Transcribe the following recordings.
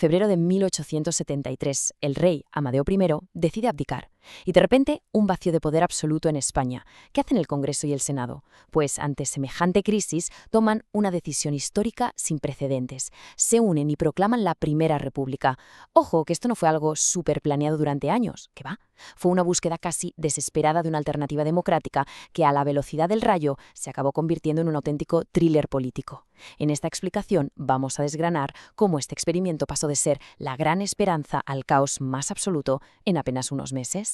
Febrero de 1873, el rey Amadeo I decide abdicar. Y de repente, un vacío de poder absoluto en España. ¿Qué hacen el Congreso y el Senado? Pues ante semejante crisis, toman una decisión histórica sin precedentes. Se unen y proclaman la Primera República. Ojo, que esto no fue algo súper planeado durante años, ¿qué va? Fue una búsqueda casi desesperada de una alternativa democrática que a la velocidad del rayo se acabó convirtiendo en un auténtico thriller político. En esta explicación vamos a desgranar cómo este experimento pasó de ser la gran esperanza al caos más absoluto en apenas unos meses.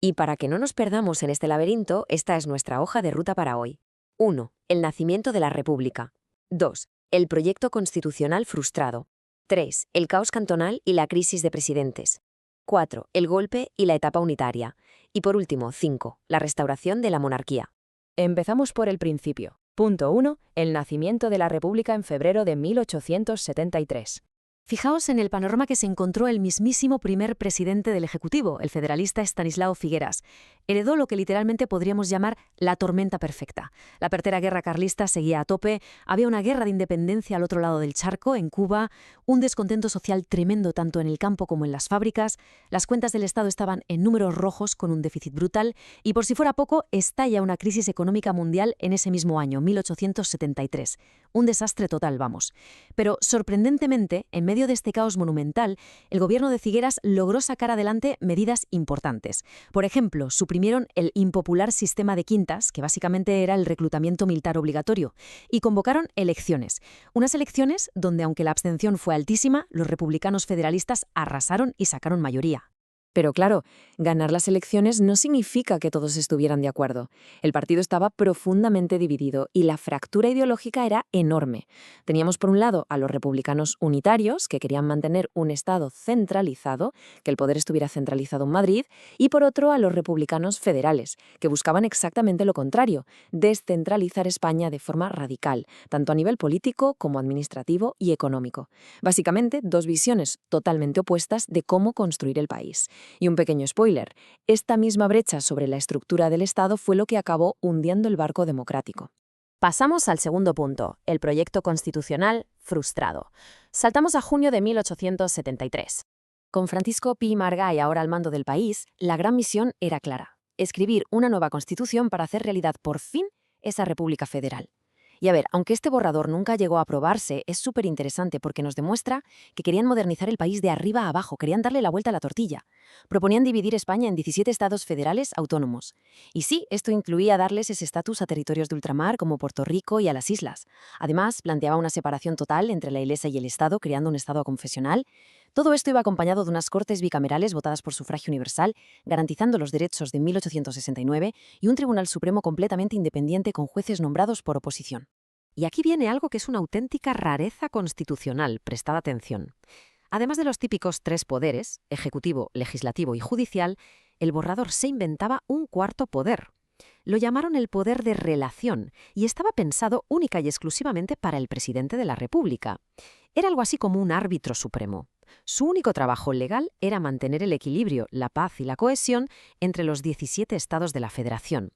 Y para que no nos perdamos en este laberinto, esta es nuestra hoja de ruta para hoy. 1. El nacimiento de la República. 2. El proyecto constitucional frustrado. 3. El caos cantonal y la crisis de presidentes. 4. El golpe y la etapa unitaria. Y por último, 5. La restauración de la monarquía. Empezamos por el principio. Punto 1. El nacimiento de la República en febrero de 1873. Fijaos en el panorama que se encontró el mismísimo primer presidente del Ejecutivo, el federalista Estanislao Figueras. Heredó lo que literalmente podríamos llamar la tormenta perfecta. La pertera guerra carlista seguía a tope, había una guerra de independencia al otro lado del charco, en Cuba, un descontento social tremendo tanto en el campo como en las fábricas, las cuentas del Estado estaban en números rojos con un déficit brutal y por si fuera poco, estalla una crisis económica mundial en ese mismo año, 1873. Un desastre total, vamos. Pero sorprendentemente, en medio de este caos monumental, el gobierno de Figueras logró sacar adelante medidas importantes. Por ejemplo, suprimieron el impopular sistema de quintas, que básicamente era el reclutamiento militar obligatorio, y convocaron elecciones. Unas elecciones donde, aunque la abstención fue altísima, los republicanos federalistas arrasaron y sacaron mayoría. Pero claro, ganar las elecciones no significa que todos estuvieran de acuerdo. El partido estaba profundamente dividido y la fractura ideológica era enorme. Teníamos por un lado a los republicanos unitarios, que querían mantener un Estado centralizado, que el poder estuviera centralizado en Madrid, y por otro a los republicanos federales, que buscaban exactamente lo contrario, descentralizar España de forma radical, tanto a nivel político como administrativo y económico. Básicamente, dos visiones totalmente opuestas de cómo construir el país. Y un pequeño spoiler, esta misma brecha sobre la estructura del Estado fue lo que acabó hundiendo el barco democrático. Pasamos al segundo punto, el proyecto constitucional frustrado. Saltamos a junio de 1873. Con Francisco Pi y Margall ahora al mando del país, la gran misión era clara: escribir una nueva constitución para hacer realidad por fin esa República Federal. Y a ver, aunque este borrador nunca llegó a aprobarse, es súper interesante porque nos demuestra que querían modernizar el país de arriba a abajo, querían darle la vuelta a la tortilla. Proponían dividir España en 17 estados federales autónomos. Y sí, esto incluía darles ese estatus a territorios de ultramar como Puerto Rico y a las islas. Además, planteaba una separación total entre la Iglesia y el Estado, creando un Estado confesional. Todo esto iba acompañado de unas Cortes bicamerales votadas por sufragio universal, garantizando los derechos de 1869 y un Tribunal Supremo completamente independiente con jueces nombrados por oposición. Y aquí viene algo que es una auténtica rareza constitucional, prestad atención. Además de los típicos tres poderes, ejecutivo, legislativo y judicial, el borrador se inventaba un cuarto poder. Lo llamaron el poder de relación y estaba pensado única y exclusivamente para el presidente de la República. Era algo así como un árbitro supremo. Su único trabajo legal era mantener el equilibrio, la paz y la cohesión entre los 17 estados de la Federación.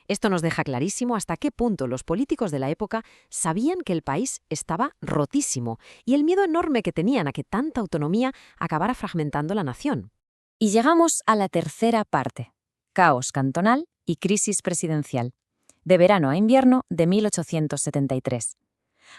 Esto nos deja clarísimo hasta qué punto los políticos de la época sabían que el país estaba rotísimo y el miedo enorme que tenían a que tanta autonomía acabara fragmentando la nación. Y llegamos a la tercera parte: caos cantonal y crisis presidencial. De verano a invierno de 1873.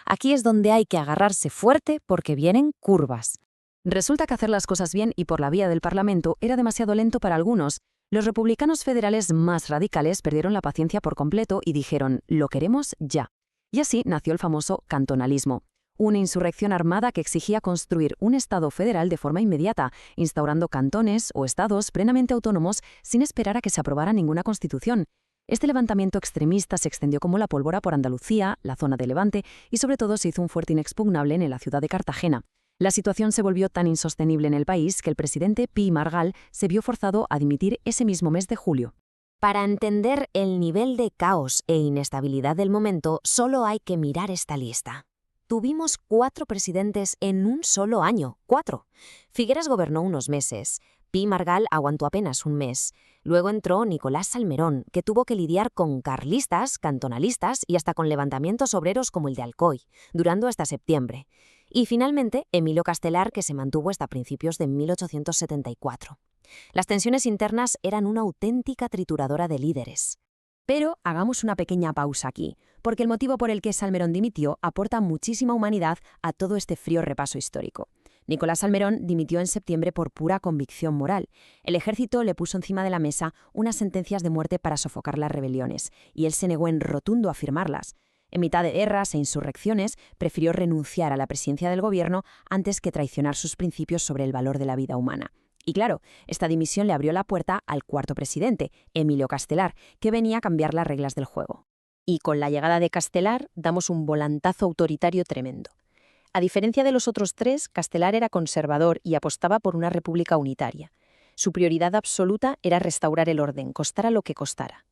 Aquí es donde hay que agarrarse fuerte porque vienen curvas. Resulta que hacer las cosas bien y por la vía del Parlamento era demasiado lento para algunos. Los republicanos federales más radicales perdieron la paciencia por completo y dijeron: lo queremos ya. Y así nació el famoso cantonalismo, una insurrección armada que exigía construir un Estado federal de forma inmediata, instaurando cantones o estados plenamente autónomos sin esperar a que se aprobara ninguna constitución. Este levantamiento extremista se extendió como la pólvora por Andalucía, la zona de Levante y sobre todo se hizo un fuerte inexpugnable en la ciudad de Cartagena. La situación se volvió tan insostenible en el país que el presidente Pi y Margall se vio forzado a dimitir ese mismo mes de julio. Para entender el nivel de caos e inestabilidad del momento, solo hay que mirar esta lista. Tuvimos 4 presidentes en un solo año, 4. Figueras gobernó unos meses, Pi y Margall aguantó apenas un mes. Luego entró Nicolás Salmerón, que tuvo que lidiar con carlistas, cantonalistas y hasta con levantamientos obreros como el de Alcoy, durando hasta septiembre. Y finalmente, Emilio Castelar, que se mantuvo hasta principios de 1874. Las tensiones internas eran una auténtica trituradora de líderes. Pero hagamos una pequeña pausa aquí, porque el motivo por el que Salmerón dimitió aporta muchísima humanidad a todo este frío repaso histórico. Nicolás Salmerón dimitió en septiembre por pura convicción moral. El ejército le puso encima de la mesa unas sentencias de muerte para sofocar las rebeliones, y él se negó en rotundo a firmarlas. En mitad de guerras e insurrecciones, prefirió renunciar a la presidencia del gobierno antes que traicionar sus principios sobre el valor de la vida humana. Y claro, esta dimisión le abrió la puerta al cuarto presidente, Emilio Castelar, que venía a cambiar las reglas del juego. Y con la llegada de Castelar damos un volantazo autoritario tremendo. A diferencia de los otros tres, Castelar era conservador y apostaba por una república unitaria. Su prioridad absoluta era restaurar el orden, costara lo que costara.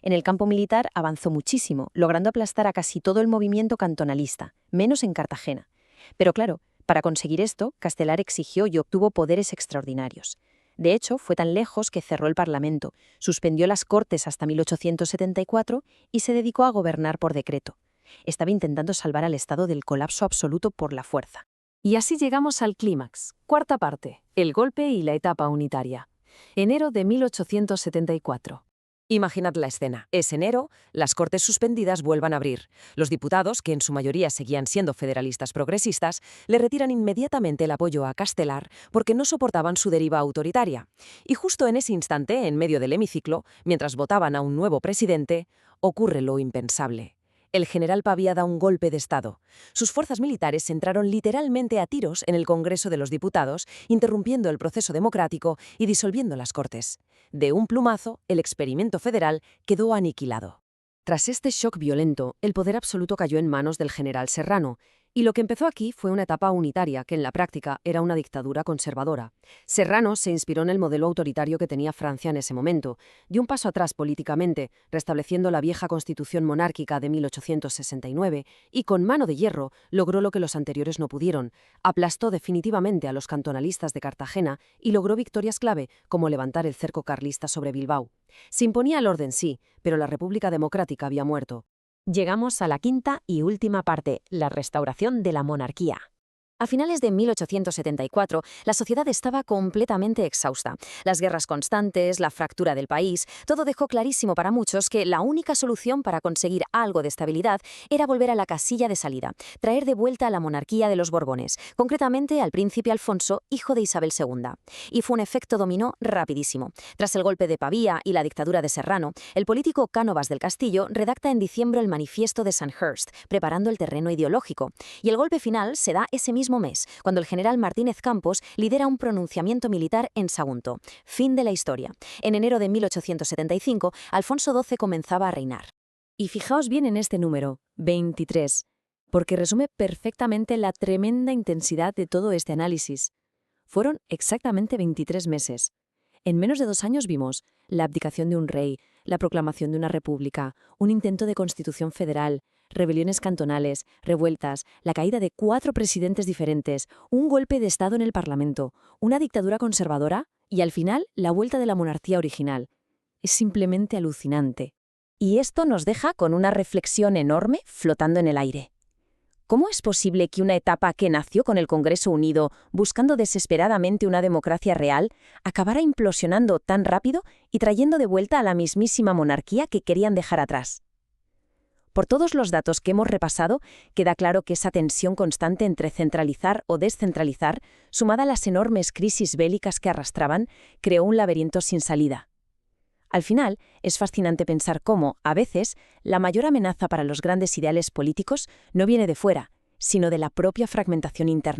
En el campo militar avanzó muchísimo, logrando aplastar a casi todo el movimiento cantonalista, menos en Cartagena. Pero claro, para conseguir esto, Castelar exigió y obtuvo poderes extraordinarios. De hecho, fue tan lejos que cerró el Parlamento, suspendió las Cortes hasta 1874 y se dedicó a gobernar por decreto. Estaba intentando salvar al Estado del colapso absoluto por la fuerza. Y así llegamos al clímax. Cuarta parte, el golpe y la etapa unitaria. Enero de 1874. Imaginad la escena. Es enero, las Cortes suspendidas vuelvan a abrir. Los diputados, que en su mayoría seguían siendo federalistas progresistas, le retiran inmediatamente el apoyo a Castelar porque no soportaban su deriva autoritaria. Y justo en ese instante, en medio del hemiciclo, mientras votaban a un nuevo presidente, ocurre lo impensable. El general Pavía da un golpe de Estado. Sus fuerzas militares entraron literalmente a tiros en el Congreso de los Diputados, interrumpiendo el proceso democrático y disolviendo las Cortes. De un plumazo, el experimento federal quedó aniquilado. Tras este shock violento, el poder absoluto cayó en manos del general Serrano, y lo que empezó aquí fue una etapa unitaria que en la práctica era una dictadura conservadora. Serrano se inspiró en el modelo autoritario que tenía Francia en ese momento, dio un paso atrás políticamente, restableciendo la vieja constitución monárquica de 1869, y con mano de hierro logró lo que los anteriores no pudieron, aplastó definitivamente a los cantonalistas de Cartagena y logró victorias clave como levantar el cerco carlista sobre Bilbao. Se imponía el orden, sí, pero la República Democrática había muerto. Llegamos a la quinta y última parte, la restauración de la monarquía. A finales de 1874, la sociedad estaba completamente exhausta. Las guerras constantes, la fractura del país, todo dejó clarísimo para muchos que la única solución para conseguir algo de estabilidad era volver a la casilla de salida, traer de vuelta a la monarquía de los Borbones, concretamente al príncipe Alfonso, hijo de Isabel II. Y fue un efecto dominó rapidísimo. Tras el golpe de Pavía y la dictadura de Serrano, el político Cánovas del Castillo redacta en diciembre el Manifiesto de Sandhurst, preparando el terreno ideológico. Y el golpe final se da ese mismo mes, cuando el general Martínez Campos lidera un pronunciamiento militar en Sagunto. Fin de la historia. En enero de 1875, Alfonso XII comenzaba a reinar. Y fijaos bien en este número, 23, porque resume perfectamente la tremenda intensidad de todo este análisis. Fueron exactamente 23 meses. En menos de 2 años vimos la abdicación de un rey, la proclamación de una república, un intento de constitución federal, rebeliones cantonales, revueltas, la caída de 4 presidentes diferentes, un golpe de Estado en el Parlamento, una dictadura conservadora y, al final, la vuelta de la monarquía original. Es simplemente alucinante. Y esto nos deja con una reflexión enorme flotando en el aire. ¿Cómo es posible que una etapa que nació con el Congreso Unido, buscando desesperadamente una democracia real, acabara implosionando tan rápido y trayendo de vuelta a la mismísima monarquía que querían dejar atrás? Por todos los datos que hemos repasado, queda claro que esa tensión constante entre centralizar o descentralizar, sumada a las enormes crisis bélicas que arrastraban, creó un laberinto sin salida. Al final, es fascinante pensar cómo, a veces, la mayor amenaza para los grandes ideales políticos no viene de fuera, sino de la propia fragmentación interna.